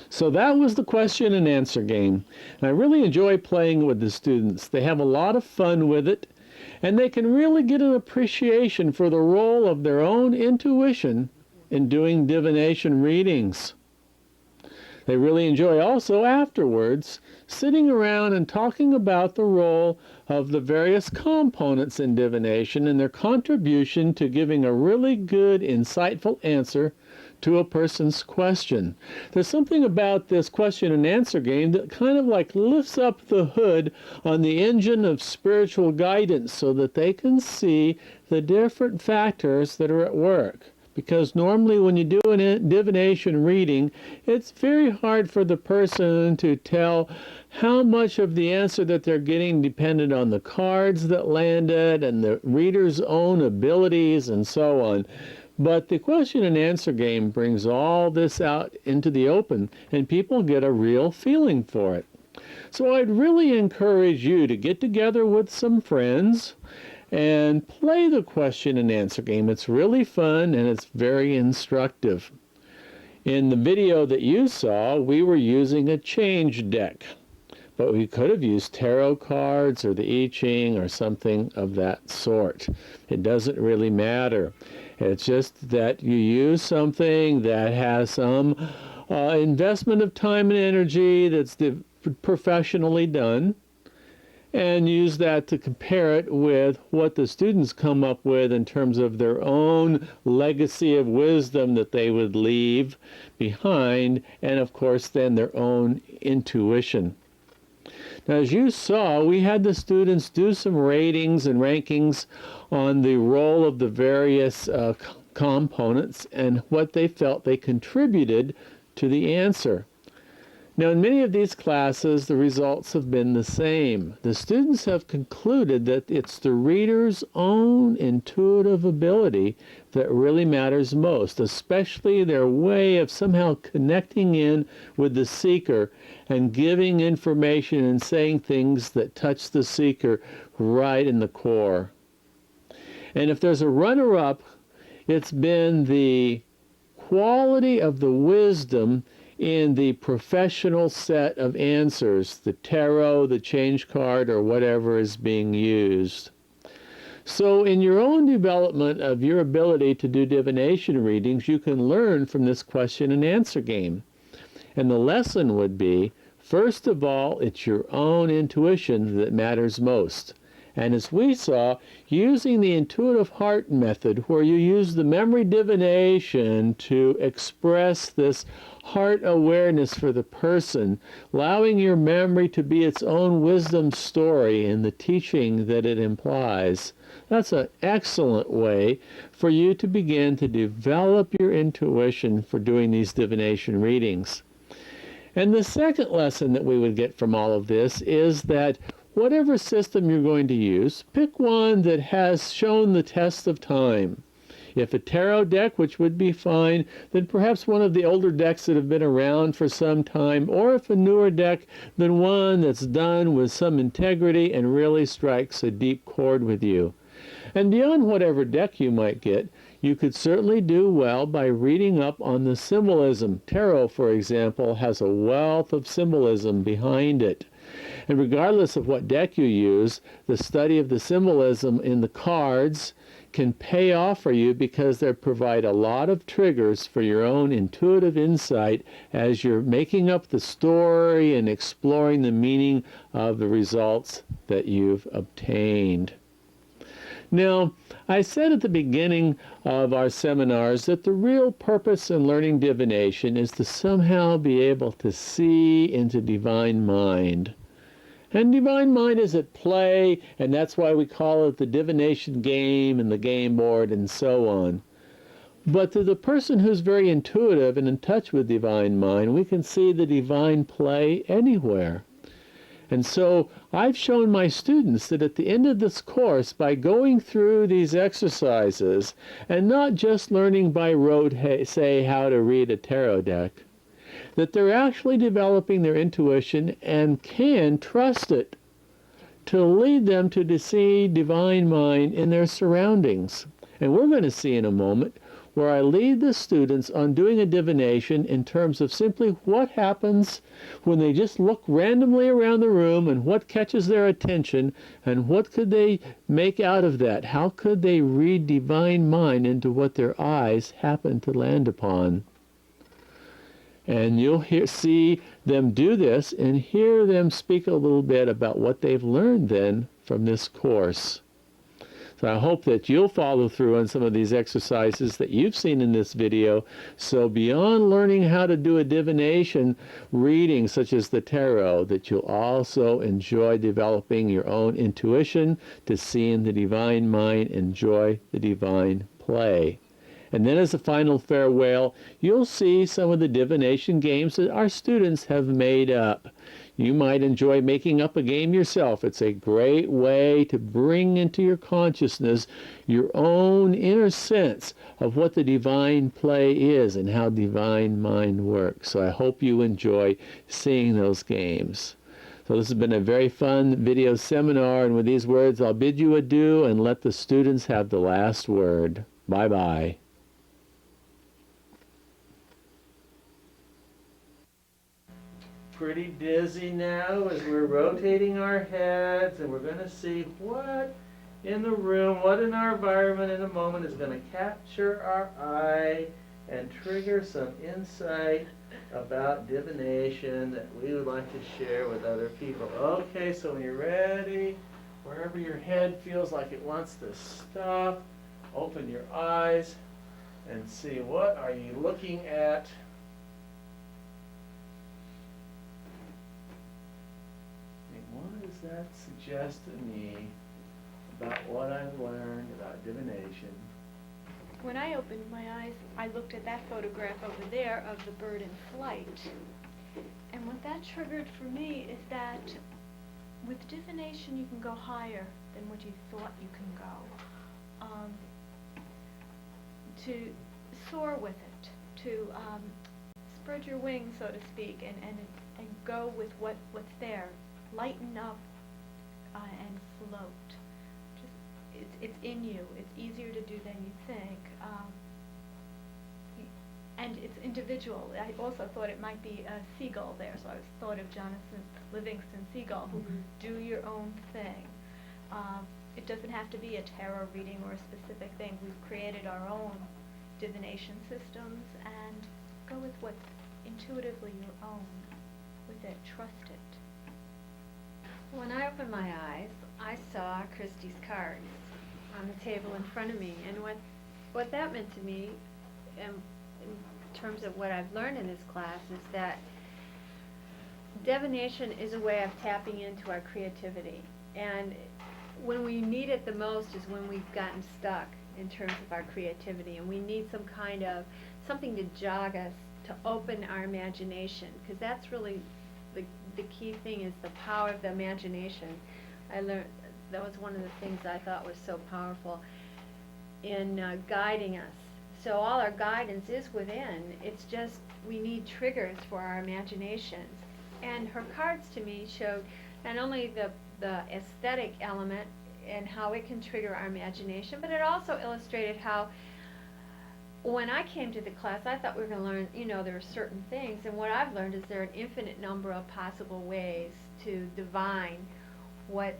So that was the question and answer game. And I really enjoy playing with the students. They have a lot of fun with it, and they can really get an appreciation for the role of their own intuition in doing divination readings. They really enjoy also afterwards sitting around and talking about the role of the various components in divination and their contribution to giving a really good, insightful answer to a person's question. There's something about this question and answer game that kind of like lifts up the hood on the engine of spiritual guidance so that they can see the different factors that are at work. Because normally when you do a divination reading, it's very hard for the person to tell how much of the answer that they're getting depended on the cards that landed and the reader's own abilities and so on. But the question and answer game brings all this out into the open, and people get a real feeling for it. So I'd really encourage you to get together with some friends and play the question and answer game. It's really fun and it's very instructive. In the video that you saw, we were using a change deck, but we could have used tarot cards or the I Ching or something of that sort. It doesn't really matter. It's just that you use something that has some investment of time and energy that's professionally done, and use that to compare it with what the students come up with in terms of their own legacy of wisdom that they would leave behind, and of course then their own intuition. Now, as you saw, we had the students do some ratings and rankings on the role of the various components and what they felt they contributed to the answer. Now, in many of these classes, the results have been the same. The students have concluded that it's the reader's own intuitive ability that really matters most, especially their way of somehow connecting in with the seeker and giving information and saying things that touch the seeker right in the core. And if there's a runner-up, it's been the quality of the wisdom in the professional set of answers, the tarot, the change card, or whatever is being used. So in your own development of your ability to do divination readings, you can learn from this question and answer game. And the lesson would be, first of all, it's your own intuition that matters most. And as we saw, using the intuitive heart method, where you use the memory divination to express this heart awareness for the person, allowing your memory to be its own wisdom story and the teaching that it implies. That's an excellent way for you to begin to develop your intuition for doing these divination readings. And the second lesson that we would get from all of this is that whatever system you're going to use, pick one that has shown the test of time. If a tarot deck, which would be fine, then perhaps one of the older decks that have been around for some time, or if a newer deck, then one that's done with some integrity and really strikes a deep chord with you. And beyond whatever deck you might get, you could certainly do well by reading up on the symbolism. Tarot, for example, has a wealth of symbolism behind it. And regardless of what deck you use, the study of the symbolism in the cards can pay off for you because they provide a lot of triggers for your own intuitive insight as you're making up the story and exploring the meaning of the results that you've obtained. Now, I said at the beginning of our seminars that the real purpose in learning divination is to somehow be able to see into divine mind. And divine mind is at play, and that's why we call it the divination game and the game board and so on. But to the person who's very intuitive and in touch with divine mind, we can see the divine play anywhere. And so I've shown my students that at the end of this course, by going through these exercises and not just learning by rote, say, how to read a tarot deck, that they're actually developing their intuition and can trust it to lead them to see divine mind in their surroundings. And we're going to see in a moment where I lead the students on doing a divination in terms of simply what happens when they just look randomly around the room and what catches their attention and what could they make out of that. How could they read divine mind into what their eyes happen to land upon? And you'll see them do this and hear them speak a little bit about what they've learned then from this course. So I hope that you'll follow through on some of these exercises that you've seen in this video. So beyond learning how to do a divination reading such as the tarot, that you'll also enjoy developing your own intuition to see in the divine mind, enjoy the divine play. And then as a final farewell, you'll see some of the divination games that our students have made up. You might enjoy making up a game yourself. It's a great way to bring into your consciousness your own inner sense of what the divine play is and how divine mind works. So I hope you enjoy seeing those games. So this has been a very fun video seminar, and with these words I'll bid you adieu and let the students have the last word. Bye-bye. Pretty dizzy now as we're rotating our heads, and we're going to see what in the room, what in our environment in a moment is going to capture our eye and trigger some insight about divination that we would like to share with other people. Okay, so when you're ready, wherever your head feels like it wants to stop, open your eyes and see what are you looking at. What does that suggest to me about what I've learned about divination? When I opened my eyes, I looked at that photograph over there of the bird in flight. And what that triggered for me is that with divination you can go higher than what you thought you can go. To soar with it, to spread your wings, so to speak, and go with what's there. Lighten up and float. It's in you. It's easier to do than you think. And it's individual. I also thought it might be a seagull there, so I thought of Jonathan Livingston Seagull, who do your own thing. It doesn't have to be a tarot reading or a specific thing. We've created our own divination systems, and go with what's intuitively your own. With it, trust it. When I opened my eyes, I saw Christie's cards on the table in front of me, and what that meant to me, in terms of what I've learned in this class, is that divination is a way of tapping into our creativity, and when we need it the most is when we've gotten stuck in terms of our creativity, and we need some kind of something to jog us, to open our imagination, because that's really the key thing, is the power of the imagination. I learned that was one of the things I thought was so powerful in guiding us. So all our guidance is within. It's just we need triggers for our imaginations. And her cards to me showed not only the aesthetic element and how it can trigger our imagination, but it also illustrated how when I came to the class, I thought we were going to learn, there are certain things, and what I've learned is there are an infinite number of possible ways to divine what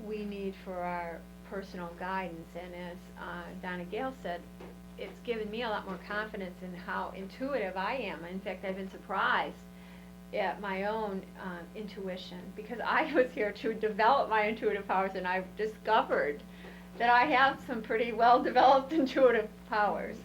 we need for our personal guidance. And as Donna Gale said, it's given me a lot more confidence in how intuitive I am. In fact, I've been surprised at my own intuition, because I was here to develop my intuitive powers, and I've discovered that I have some pretty well developed intuitive powers.